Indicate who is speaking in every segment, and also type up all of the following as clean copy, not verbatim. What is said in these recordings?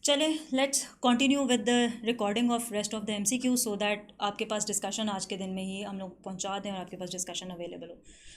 Speaker 1: चले let's continue with the recording of rest of the MCQ so that आपके पास discussion आज के दिन में ही हम लोग पहुंचा दें और आपके पास डिस्कशन अवेलेबल हो.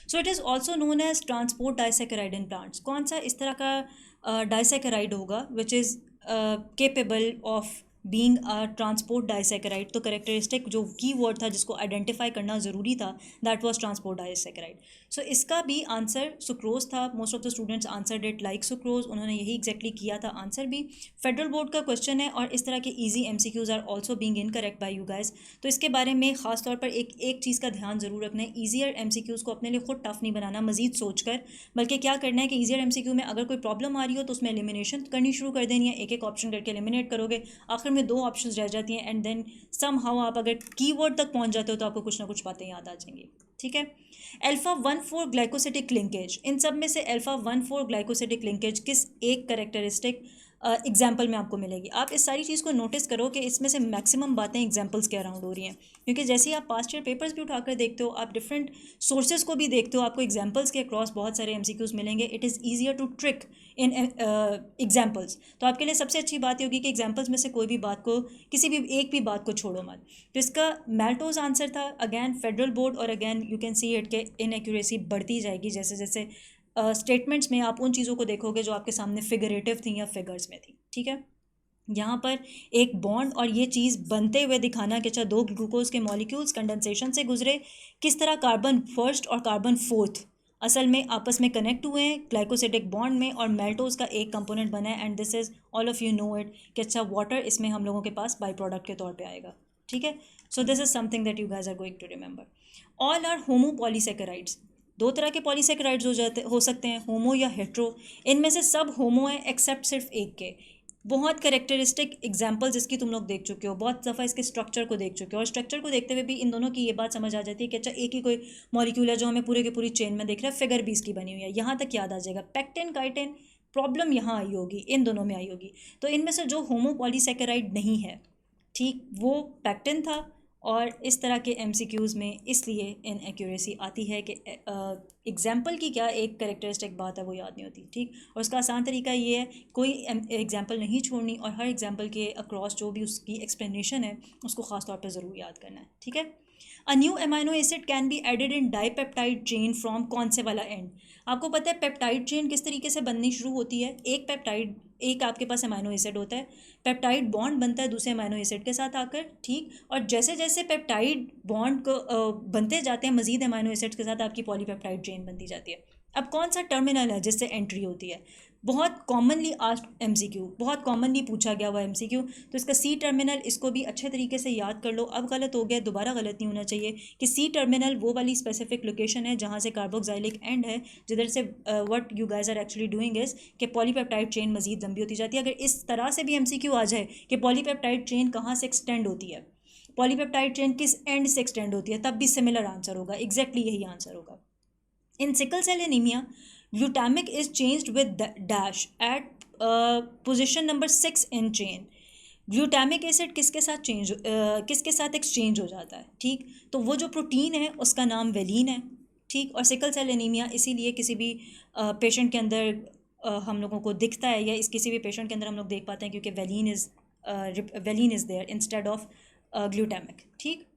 Speaker 1: So it is also known as transport disaccharide in plants. कौन सा इस तरह का डाइसेकेराइड होगा which is capable of being a transport disaccharide. तो करेक्टरिस्टिक जो की वर्ड था जिसको आइडेंटिफाई करना ज़रूरी था that was transport disaccharide. So इसका भी आंसर सुक्रोज था. Most of the students answered it like sucrose. उन्होंने यही एग्जैक्टली किया था आंसर भी. फेडरल बोर्ड का क्वेश्चन है और इस तरह के easy MCQs are also being incorrect by you guys. तो इसके बारे में खास तौर पर एक चीज़ का ध्यान ज़रूर रखना है. ईजियर एमसीक्यूज़ को अपने लिए खुद टफ नहीं बनाना मजीद सोच कर, बल्कि क्या करना है कि ईजियर एमसीक्यू में अगर कोई प्रॉब्लम आ रही हो तो उसमें एलिमिनेशन करनी शुरू कर देनी है. एक एक ऑप्शन करके एलिमिनेट करोगे, आखिर में 2 ऑप्शन रह जाती हैं एंड देन समहाउ आप अगर कीवर्ड तक पहुंच जाते हो तो आपको कुछ ना कुछ बातें याद आ जाएंगी. ठीक है. Alpha 1,4 glycosidic linkage. इन सब में से अल्फा 1,4 ग्लाइकोसिटिक लिंकेज किस एक करेक्टरिस्टिक एग्जाम्पल में आपको मिलेगी. आप इस सारी चीज़ को नोटिस करो कि इसमें से मैक्सिमम बातें एग्जाम्पल्स के अराउंड हो रही हैं, क्योंकि जैसे ही आप पास्ट ईयर पेपर्स भी उठाकर देखते हो, आप डिफरेंट सोर्सेज को भी देखते हो, आपको एग्जाम्पल्स के अक्रॉस बहुत सारे एमसीक्यूज मिलेंगे. It is easier to trick in examples. तो आपके लिए सबसे अच्छी बात ये होगी कि एग्जाम्पल्स में से कोई भी बात को, किसी भी एक भी बात को छोड़ो मत. तो इसका मैल्टोज आंसर था. अगैन फेडरल बोर्ड और again you can see it के इनएक्यूरेसी बढ़ती जाएगी जैसे जैसे स्टेटमेंट्स में आप उन चीज़ों को देखोगे जो आपके सामने फिगरेटिव थी या फिगर्स में थी. ठीक है. यहाँ पर एक बॉन्ड और ये चीज़ बनते हुए दिखाना कि अच्छा 2 ग्लूकोज के मॉलिक्यूल्स कंडेंसेशन से गुजरे, किस तरह कार्बन फर्स्ट और कार्बन फोर्थ असल में आपस में कनेक्ट हुए हैं ग्लाइकोसिटिक बॉन्ड में और मेल्टोज का एक कंपोनेंट बना है. And this is all of you know it कि अच्छा वाटर इसमें हम लोगों के पास बाई प्रोडक्ट के तौर पे आएगा. ठीक है. So this is something that you guys are going to remember. All are homo polysaccharides. 2 तरह के पॉलीसेकेराइड्स हो सकते हैं, होमो या हेट्रो. इनमें से सब होमो है एक्सेप्ट सिर्फ एक के. बहुत करेक्टरिस्टिक एग्जाम्पल्स इसकी तुम लोग देख चुके हो, बहुत दफ़ा इसके स्ट्रक्चर को देख चुके हो और स्ट्रक्चर को देखते हुए भी इन दोनों की ये बात समझ आ जाती है कि अच्छा एक ही कोई मॉलिक्यूल है जो हमें पूरे के पूरी चेन में दिख रहा है. फिगर भी इसकी बनी हुई है. यहाँ तक याद आ जाएगा. पेक्टिन काइटिन प्रॉब्लम यहाँ आई होगी, इन दोनों में आई होगी. तो इनमें से जो होमो पॉलीसेकेराइड नहीं है, ठीक, वो पेक्टिन था. और इस तरह के एमसीक्यूज़ में इसलिए इनएक्यूरेसी आती है कि एग्जाम्पल की क्या एक करेक्टरिस्टिक बात है वो याद नहीं होती. ठीक. और उसका आसान तरीका ये है कोई एग्जाम्पल नहीं छोड़नी और हर एग्जाम्पल के अक्रॉस जो भी उसकी एक्सप्लेनेशन है उसको ख़ास तौर पर ज़रूर याद करना है. ठीक है. A new amino acid can be added in dipeptide chain from कौन से वाला एंड. आपको पता है पेप्टाइड चेन किस तरीके से बननी शुरू होती है. एक आपके पास अमाइनो एसिड होता है, पेप्टाइड बॉन्ड बनता है दूसरे अमाइनो एसिड के साथ आकर. ठीक. और जैसे जैसे पेप्टाइड बॉन्ड को बनते जाते हैं मजीद अमाइनो एसिड्स के साथ आपकी पॉलीपेप्टाइड चेन बनती जाती है. अब कौन सा टर्मिनल है जिससे एंट्री होती है. बहुत कॉमनली आस्क्ड एमसीक्यू, बहुत कॉमनली पूछा गया हुआ एमसीक्यू. तो इसका सी टर्मिनल, इसको भी अच्छे तरीके से याद कर लो. अब गलत हो गया, दोबारा गलत नहीं होना चाहिए कि सी टर्मिनल वो वाली स्पेसिफिक लोकेशन है जहाँ से कार्बोक्साइलिक एंड है, जिधर से what you guys are actually doing is कि पॉलीपेप्टाइड चेन मजीद लंबी होती जाती है. अगर इस तरह से भी एमसीक्यू आ जाए कि पॉलीपेप्टाइड चेन कहाँ से एक्सटेंड होती है, पॉलीपेप्टाइड चेन किस एंड से एक्सटेंड होती है, तब भी सिमिलर आंसर होगा. एग्जैक्टली यही आंसर होगा. In sickle cell anemia, glutamic is changed with dash at position number 6 in chain. Glutamic acid किसके साथ एक्सचेंज हो जाता है. ठीक. तो वो जो प्रोटीन है उसका नाम वेलिन है. ठीक. और सिकल सेल एनीमिया इसीलिए किसी भी पेशेंट के अंदर हम लोगों को दिखता है या किसी भी पेशेंट के अंदर हम लोग देख पाते हैं क्योंकि valine is there instead of glutamic. ठीक.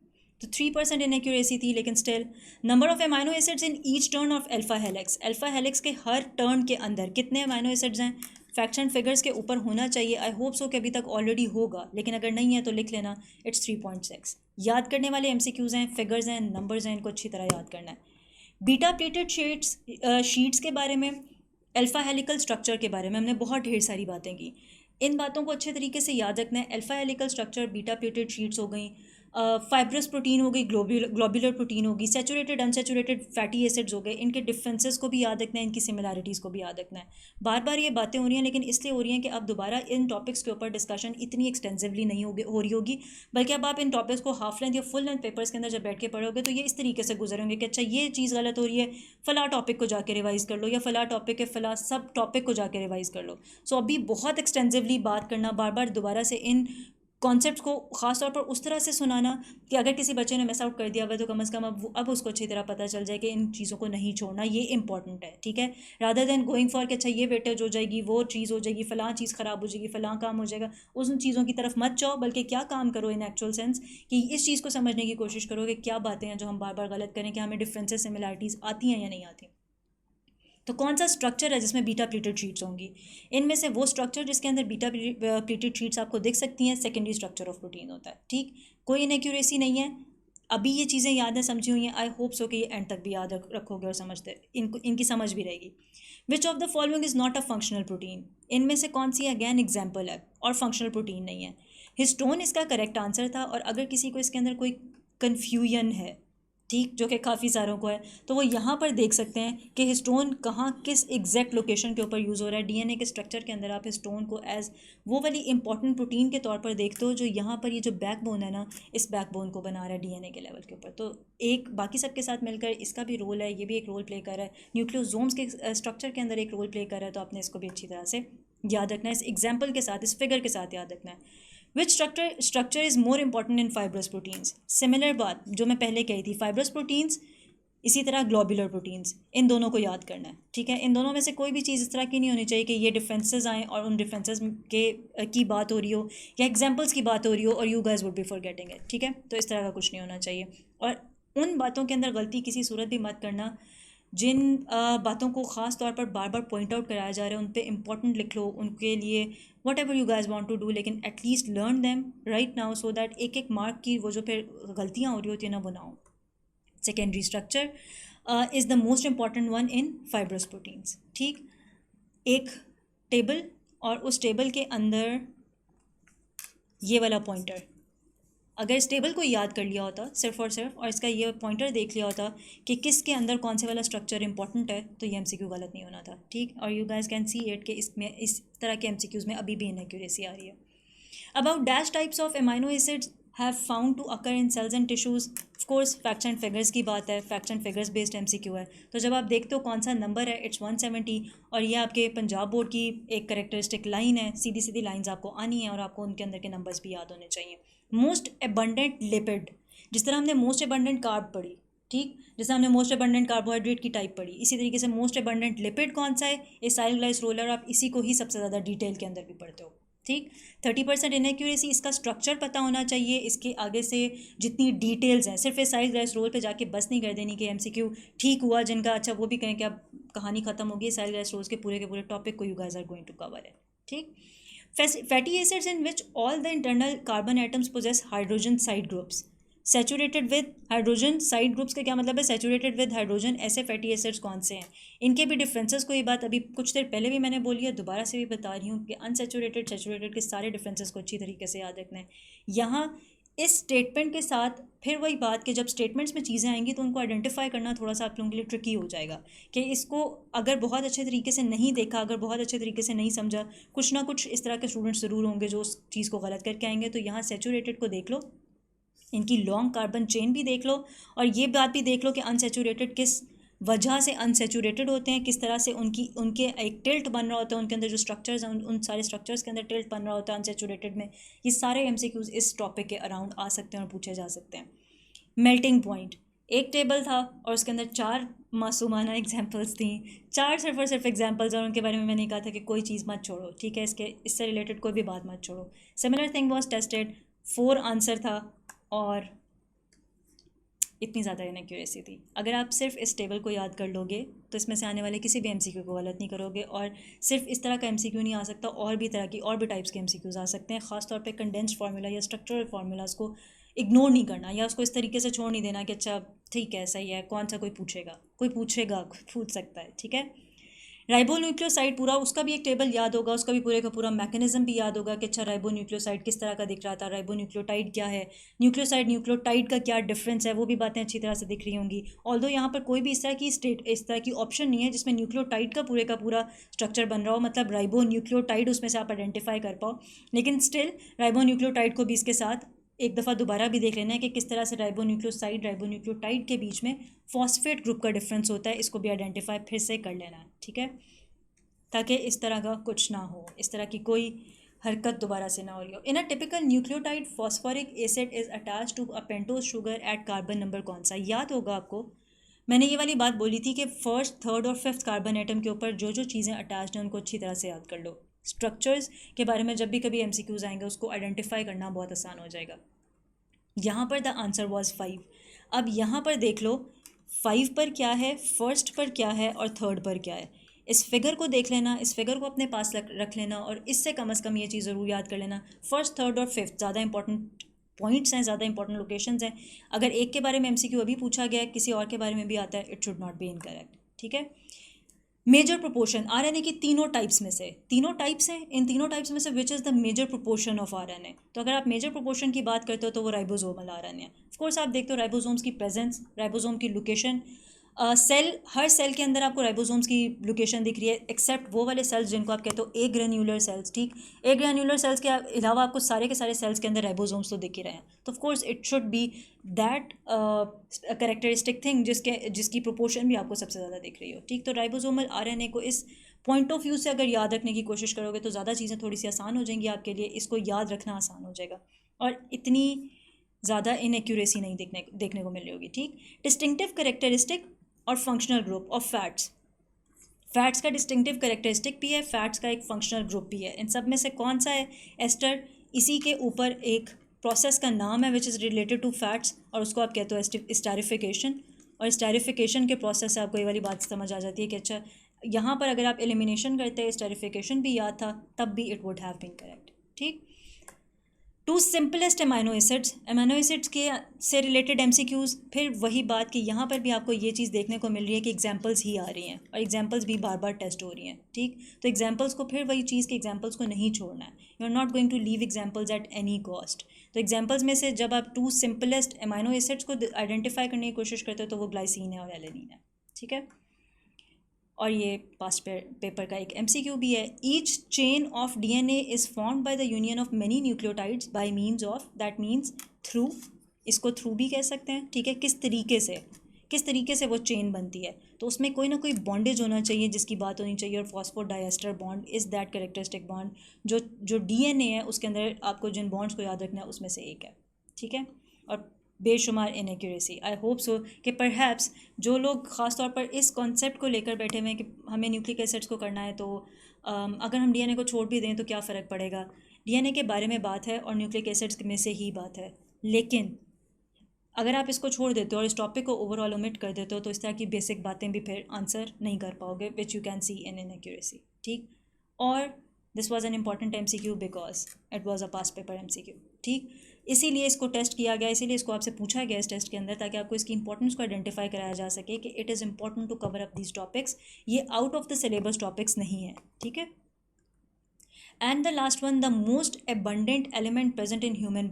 Speaker 1: तो 3% इनएक्यूरेसी थी, लेकिन still number of amino acids in each turn of alpha helix. Alpha helix के हर टर्न के अंदर कितने अमाइनो एसिड्स हैं. फैक्ट्स एंड फिगर्स के ऊपर होना चाहिए. आई होप सो कि अभी तक ऑलरेडी होगा, लेकिन अगर नहीं है तो लिख लेना. इट्स 3.6. याद करने वाले एमसीक्यूज़ हैं, फिगर्स हैं, नंबर्स हैं, इनको अच्छी तरह याद करना है. बीटा प्लेटेड शीट्स के बारे में, अल्फा हेलिकल स्ट्रक्चर के बारे में हमने बहुत ढेर सारी बातें की. इन बातों को अच्छे तरीके से याद रखना है. Alpha helical structure, beta pleated sheets हो गई, फाइब्रस प्रोटीन हो गई, ग्लोबुलर प्रोटीन होगी, सैचुरेटेड अनसैचुरेटेड फैटी एसिड्स हो गए. इनके डिफरेंसेस को भी याद रखना है, इनकी सिमिलैरिटीज़ को भी याद रखना है. बार बार ये बातें हो रही हैं, लेकिन इसलिए हो रही हैं कि अब दोबारा इन टॉपिक्स के ऊपर डिस्कशन इतनी एक्सटेंसिवली नहीं हो रही होगी, बल्कि अब आप इन टॉपिक्स को हाफ लेंथ या फुल लेंथ पेपर्स के अंदर जब बैठ के पढ़ोगे तो ये इस तरीके से गुजरेंगे कि अच्छा ये चीज़ गलत हो रही है, फ़ला टॉपिक को जाके रिवाइज़ कर लो, या फ़ला टॉपिक के फ़ला सब टॉपिक को जाके रिवाइज़ कर लो. सो अभी बहुत एक्सटेंसिवली बात करना, बार बार दोबारा से इन कॉन्सेप्ट को ख़ास तौर पर उस तरह से सुनाना कि अगर किसी बच्चे ने मिस आउट कर दिया हुआ तो कम अज़ कम अब उसको अच्छी तरह पता चल जाए कि इन चीज़ों को नहीं छोड़ना, ये इंपॉर्टेंट है, ठीक है, रादर देन गोइंग फॉर कि अच्छा ये वेटेज हो जाएगी, वो चीज़ हो जाएगी, फ़लाँ चीज़ ख़राब हो जाएगी, फ़लाँ काम हो जाएगा, उन चीज़ों की तरफ मत जाओ, बल्कि क्या काम करो इन एक्चुअल सेंस कि इस चीज़ को समझने की कोशिश करो कि क्या बातें हैं जो हम बार बार गलत करें, कि हमें डिफरेंसेस सिमिलैरिटीज़ आती हैं या नहीं आती। तो कौन सा स्ट्रक्चर है जिसमें बीटा प्लीटेड शीट्स होंगी? इनमें से वो स्ट्रक्चर जिसके अंदर बीटा प्लीटेड शीट्स आपको दिख सकती हैं, सेकेंडरी स्ट्रक्चर ऑफ प्रोटीन होता है, ठीक, कोई इनएक्यूरेसी नहीं है। अभी ये चीज़ें याद है, समझी हुई हैं, आई होप सो कि ये एंड तक भी याद रखोगे और समझते इनको, इनकी समझ भी रहेगी। Which of the following is not a functional protein? इनमें से कौन सी अगेन एग्जाम्पल है और फंक्शनल प्रोटीन नहीं है? हिस्टोन इसका करेक्ट आंसर था, और अगर किसी को इसके अंदर कोई कन्फ्यूजन है, ठीक, जो कि काफ़ी सारों को है, तो वो यहाँ पर देख सकते हैं कि हिस्टोन कहाँ किस एग्जैक्ट लोकेशन के ऊपर यूज़ हो रहा है। डीएनए के स्ट्रक्चर के अंदर आप हिस्टोन को एज वो वाली इंपॉर्टेंट प्रोटीन के तौर पर देखते हो जो यहाँ पर ये जो बैकबोन है ना, इस बैकबोन को बना रहा है डीएनए के लेवल के ऊपर। तो एक बाकी सबके साथ मिलकर इसका भी रोल है, ये भी एक रोल प्ले कर रहा है, न्यूक्लियोसोम्स के स्ट्रक्चर के अंदर एक रोल प्ले कर रहा है। तो आपने इसको भी अच्छी तरह से याद रखना है, इस एग्जाम्पल के साथ, इस फिगर के साथ याद रखना है। Which structure is more important in fibrous proteins? Similar बात जो मैं पहले कही थी, फाइब्रस प्रोटीन्स, इसी तरह ग्लोबुलर प्रोटीन्स, इन दोनों को याद करना है, ठीक है। इन दोनों में से कोई भी चीज़ इस तरह की नहीं होनी चाहिए कि ये डिफरेंसेस आएँ और उन डिफरेंसेस के की बात हो रही हो या एग्जांपल्स की बात हो रही हो और you guys would be forgetting it, ठीक है। तो इस तरह का कुछ नहीं होना चाहिए, और उन बातों के अंदर गलती किसी सूरत भी मत करना जिन बातों को ख़ास तौर पर बार बार पॉइंट आउट कराया जा रहा है, उन पे इंपॉर्टेंट लिख लो, उनके लिए whatever you guys want to do, लेकिन at least learn them right now so that एक एक मार्क की वो जो फिर गलतियाँ हो रही होती है ना, वो ना हो। Secondary structure is the most important one in fibrous proteins, ठीक। एक टेबल, और उस टेबल के अंदर ये वाला पॉइंटर, अगर इस टेबल को याद कर लिया होता सिर्फ और सिर्फ, और इसका ये पॉइंटर देख लिया होता कि किसके अंदर कौन से वाला स्ट्रक्चर इंपॉर्टेंट है, तो ये एमसीक्यू गलत नहीं होना था, ठीक। और you guys can see it कि इसमें इस तरह के एमसीक्यूज़ में अभी भी इनएक्यूरेसी आ रही है। About dash types of amino acids have found to occur in cells and tissues, of course facts and figures की बात है, facts and figures based MCQ है। तो जब आप देखते हो कौन सा नंबर है, इट्स 170, और ये आपके पंजाब बोर्ड की एक करेक्टरिस्टिक लाइन है, सीधी सीधी लाइंस आपको आनी है और आपको उनके अंदर के नंबर्स भी याद होने चाहिए। मोस्ट एबंडेंट लिपिड, जिस तरह हमने मोस्ट एबंडेंट कार्ब पढ़ी, ठीक, जैसे हमने मोस्ट एबंडेंट कार्बोहाइड्रेट की टाइप पढ़ी, इसी तरीके से मोस्ट एबंडेंट लिपिड कौन सा है, एसाइल ग्लाइसरोल, आप इसी को ही सबसे ज़्यादा डिटेल के अंदर भी पढ़ते हो, ठीक। 30% इनएक्यूरेसी, इसका स्ट्रक्चर पता होना चाहिए, इसके आगे से जितनी डिटेल्स हैं, सिर्फ एसाइल ग्लाइसरोल पे जाके बस नहीं कर देनी कि एमसीक्यू ठीक हुआ जिनका, अच्छा वो भी कहें कि अब कहानी ख़त्म होगी, एसाइल ग्लाइसरोल के पूरे टॉपिक को you guys are going to cover है, ठीक। Fatty acids in which all the internal carbon atoms possess hydrogen side groups, saturated with hydrogen side groups का क्या मतलब है, सैचुरेटेड विद हाइड्रोजन, ऐसे फैटी एसिड्स कौन से हैं, इनके भी डिफरेंसेस को, ये बात अभी कुछ देर पहले भी मैंने बोली है, दोबारा से भी बता रही हूँ कि अनसैचुरेटेड सैचुरेटेड के सारे डिफरेंसेस को अच्छी तरीके से याद रखना है। यहाँ इस स्टेटमेंट के साथ फिर वही बात कि जब स्टेटमेंट्स में चीज़ें आएंगी तो उनको आइडेंटिफाई करना थोड़ा सा आप लोगों के लिए ट्रिकी हो जाएगा, कि इसको अगर बहुत अच्छे तरीके से नहीं देखा, अगर बहुत अच्छे तरीके से नहीं समझा, कुछ ना कुछ इस तरह के स्टूडेंट्स ज़रूर होंगे जो उस चीज़ को गलत करके आएंगे। तो यहाँ सैचुरेटेड को देख लो, इनकी लॉन्ग कार्बन चेन भी देख लो, और ये बात भी देख लो कि अनसैचुरेटेड किस वजह से अनसैचुरेटेड होते हैं, किस तरह से उनके एक टिल्ट बन रहा होता है, उनके अंदर जो स्ट्रक्चर्स हैं उन सारे स्ट्रक्चर्स के अंदर टिल्ट बन रहा होता है अनसैचुरेटेड में। ये सारे एमसीक्यूज़ इस टॉपिक के अराउंड आ सकते हैं और पूछे जा सकते हैं। मेल्टिंग पॉइंट, एक टेबल था और उसके अंदर 4 मासूमाना एग्जाम्पल्स थी, 4 सिर्फ और सिर्फ एग्जाम्पल्स, और उनके बारे में मैंने कहा था कि कोई चीज़ मत छोड़ो, ठीक है, इससे रिलेटेड कोई भी बात मत छोड़ो। Similar thing was tested, 4 answer था, और इतनी ज़्यादा इनएक्यूरेसी थी। अगर आप सिर्फ इस टेबल को याद कर लोगे तो इसमें से आने वाले किसी भी एमसीक्यू को गलत नहीं करोगे, और सिर्फ इस तरह का एमसीक्यू नहीं आ सकता, और भी तरह की और भी टाइप्स के एमसीक्यूज़ आ सकते हैं। ख़ासतौर पे कंडेंस्ड फार्मूला या स्ट्रक्चरल फार्मूलाज को इग्नोर नहीं करना, या उसको इस तरीके से छोड़ नहीं देना कि अच्छा ठीक है सही है, कौन सा कोई पूछेगा पूछ सकता है, ठीक है। राइबोन्यूक्लियोसाइड पूरा, उसका भी एक टेबल याद होगा, उसका भी पूरे का पूरा मैकेनिज्म भी याद होगा कि अच्छा राइबोन्यूक्लियोसाइड किस तरह का दिख रहा था, राइबोन्यूक्लियोटाइड क्या है, न्यूक्लियोसाइड न्यूक्लियोटाइड का क्या डिफरेंस है, वो भी बातें अच्छी तरह से दिख रही होंगी। ऑल्दो यहाँ पर कोई भी इस तरह की ऑप्शन नहीं है जिसमें न्यूक्लियोटाइड का पूरा स्ट्रक्चर बन रहा हो, मतलब राइबोन्यूक्लियोटाइड उसमें से आप आइडेंटिफाई कर पाओ, लेकिन स्टिल राइबोन्यूक्लियोटाइड को भी इसके साथ एक दफ़ा दोबारा भी देख लेना है कि किस तरह से राइबोन्यूक्लियोटाइड के बीच में फॉस्फेट ग्रुप का डिफरेंस होता है, इसको भी आइडेंटिफाई फिर से कर लेना है, ठीक है, ताकि इस तरह का कुछ ना हो, इस तरह की कोई हरकत दोबारा से ना हो रही हो। In a typical nucleotide phosphoric acid is attach to a pentose sugar at carbon number कौन सा? याद होगा आपको, मैंने ये वाली बात बोली थी कि फर्स्ट, थर्ड और फिफ्थ कार्बन एटम के ऊपर जो जो चीज़ें अटैच्ड हैं उनको अच्छी तरह से याद कर लो। स्ट्रक्चर्स के बारे में जब भी कभी एमसीक्यूज आएंगे उसको आइडेंटिफाई करना बहुत आसान हो जाएगा। यहाँ पर द आंसर वॉज 5। अब यहाँ पर देख लो 5 पर क्या है, फर्स्ट पर क्या है और थर्ड पर क्या है। इस फिगर को देख लेना, इस फिगर को अपने पास रख लेना और इससे कम से कम ये चीज़ ज़रूर याद कर लेना, फर्स्ट, थर्ड और फिफ्थ ज़्यादा इंपॉर्टेंट पॉइंट्स हैं, ज़्यादा इंपॉर्टेंट लोकेशंस हैं। अगर एक के बारे में एमसीक्यू अभी पूछा गया है, किसी और के बारे में भी आता है, it should not be incorrect. ठीक है। मेजर प्रोपोर्शन आरएनए की तीनों टाइप्स में से, तीनों टाइप्स हैं, इन तीनों टाइप्स में से which is the major proportion of RNA? तो अगर आप मेजर प्रोपोर्शन की बात करते हो तो वो राइबोसोमल आरएनए है। ऑफ कोर्स आप देखते हो राइबोसोम्स की प्रेजेंस, राइबोसोम की लोकेशन, सेल, हर सेल के अंदर आपको राइबोसोम्स की लोकेशन दिख रही है, एक्सेप्ट वो वाले सेल्स जिनको आप कहते हो ए ग्रेन्यूलर सेल्स। ठीक, ए ग्रेन्यूलर सेल्स के अलावा आपको सारे के सारे सेल्स के अंदर राइबोसोम्स तो दिख ही रहे हैं। तो of course it should be that characteristic thing जिसकी प्रोपोर्शन भी आपको सबसे ज़्यादा दिख रही हो। ठीक, तो राइबोसोमल आरएनए को इस पॉइंट ऑफ व्यू से अगर याद रखने की कोशिश करोगे तो ज़्यादा चीज़ें थोड़ी सी आसान हो जाएंगी आपके लिए, इसको याद रखना आसान हो जाएगा और इतनी ज़्यादा इनएक्यूरेसी नहीं देखने को मिल रही होगी। ठीक, डिस्टिंक्टिव कैरेक्टरिस्टिक और functional group of fats. Fats का डिस्टिंक्टिव कैरेक्टरिस्टिक भी है, फैट्स का एक फंक्शनल ग्रुप भी है। इन सब में से कौन सा है? एस्टर। इसी के ऊपर एक प्रोसेस का नाम है which is related to fats और उसको आप कहते हो स्टेरिफिकेशन। और स्टेरिफिकेशन के प्रोसेस से आपको ये वाली बात समझ आ जाती है कि अच्छा यहाँ पर अगर आप एलिमिनेशन करते स्टेरिफिकेशन भी याद था तब भी it would have been correct. ठीक, टू सिंपलेस्ट अमाइनो एसिड्स के से रिलेटेड एमसीक्यूज़। फिर वही बात कि यहाँ पर भी आपको ये चीज़ देखने को मिल रही है कि एग्जांपल्स ही आ रही हैं और एग्जांपल्स भी बार बार टेस्ट हो रही हैं। ठीक, तो एग्जांपल्स को फिर वही चीज़ के एग्जांपल्स को नहीं छोड़ना है, you are not going to leave examples at any cost. तो एग्जांपल्स में से जब आप टू सिंपलेस्ट अमाइनो एसिड्स को आइडेंटिफाई करने की कोशिश करते हो तो वो ग्लाइसिन है और एलेनिन है। ठीक है, और ये पास्ट पेपर का एक एमसीक्यू भी है। Each chain of DNA is formed by the union of many nucleotides bye means of, that means through, इसको थ्रू भी कह सकते हैं। ठीक है, किस तरीके से वो चेन बनती है, तो उसमें कोई ना कोई बॉन्डेज होना चाहिए जिसकी बात होनी चाहिए और phosphodiester bond is that characteristic bond जो डीएनए है उसके अंदर आपको जिन बॉन्ड्स को याद रखना है उसमें से एक है। ठीक है, और बेशुमार इनएक्यूरेसी। आई होप सो कि परहैप्स जो लोग ख़ास तौर पर इस कॉन्सेप्ट को लेकर बैठे हुए हैं कि हमें न्यूक्लिक एसिड्स को करना है तो अगर हम डीएनए को छोड़ भी दें तो क्या फ़र्क पड़ेगा, डीएनए के बारे में बात है और न्यूक्लिक एसिड्स में से ही बात है। लेकिन अगर आप इसको छोड़ देते हो और इस टॉपिक को ओवरऑल ओमिट कर देते हो तो इस तरह की बेसिक बातें भी फिर आंसर नहीं कर पाओगे which you can see in inaccuracy. ठीक, और this was an important MCQ because it was a past paper MCQ। ठीक, इसीलिए इसको टेस्ट किया गया, इसीलिए इसको आपसे पूछा गया इस टेस्ट के अंदर ताकि आपको इसकी इंपॉर्टेंस को आइडेंटिफाई कराया जा सके कि it is important to cover up these topics. ये out of the syllabus topics नहीं है। ठीक है, and the last one, the most abundant element present in human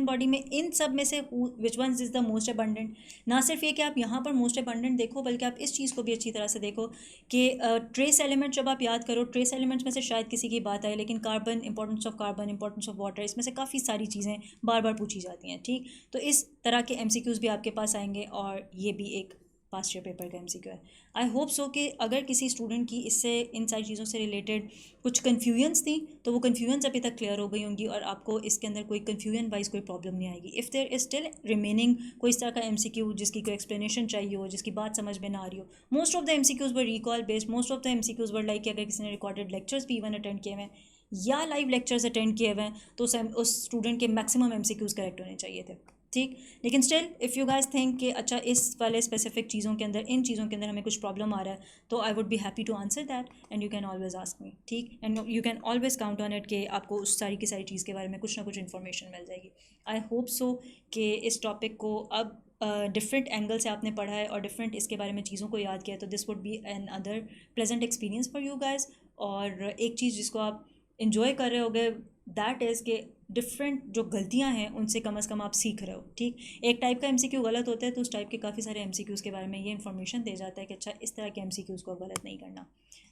Speaker 1: body में इन सब में से which one is the most abundant? ना सिर्फ ये कि आप यहाँ पर मोस्ट अबंडेंट देखो बल्कि आप इस चीज़ को भी अच्छी तरह से देखो कि ट्रेस एलिमेंट जब आप याद करो, ट्रेस एलिमेंट्स में से शायद किसी की बात आए लेकिन carbon, importance of carbon, importance of water, इसमें से काफ़ी सारी चीज़ें बार बार पूछी जाती हैं। ठीक, तो इस तरह के MCQs भी आपके पास आएंगे और ये भी एक पास्ट ईयर पेपर का MCQ है। आई होप सो कि अगर किसी स्टूडेंट की इससे इन सारी चीज़ों से रिलेटेड कुछ कन्फ्यूजन्स थी तो वो कन्फ्यूजन्स अभी तक क्लियर हो गई होंगी और आपको इसके अंदर कोई कन्फ्यूजन वाइज कोई प्रॉब्लम नहीं आएगी। If there is still remaining कोई इस तरह का MCQ जिसकी कोई एक्सप्लेनेशन चाहिए हो, जिसकी बात समझ में ना आ रही हो, most of the MCQs were recall based, most of the MCQs were like कि अगर किसी ने रिकॉर्डेड लेक्चर्स भी इवन अटेंड किए हुए हैं या लाइव लेक्चर्स अटेंड किए हुए हैं तो उस स्टूडेंट के मैक्सिमम MCQs करेक्ट होने चाहिए थे। ठीक, लेकिन still if you guys think कि अच्छा इस वाले स्पेसिफिक चीज़ों के अंदर, इन चीज़ों के अंदर हमें कुछ प्रॉब्लम आ रहा है तो I would be happy to answer that and you can always ask me. ठीक, and you can always count on it कि आपको उस सारी की सारी चीज़ के बारे में कुछ ना कुछ इन्फॉर्मेशन मिल जाएगी। आई होप सो कि इस टॉपिक को अब डिफरेंट एंगल से आपने पढ़ा है और डिफरेंट इसके बारे में चीज़ों को याद किया तो this would be another pleasant experience for you guys. और एक चीज़ जिसको आप इन्जॉय कर रहे होगे दैट इज़ कि डिफरेंट जो गलतियां हैं उनसे कम से कम आप सीख रहे हो। ठीक, एक टाइप का MCQ गलत होता है तो उस टाइप के काफ़ी सारे MCQs के बारे में ये इन्फॉर्मेशन दे जाता है कि अच्छा इस तरह के MCQs को गलत नहीं करना।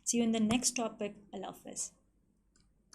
Speaker 1: See you in the next topic. अल्लाह हाफ़िज़।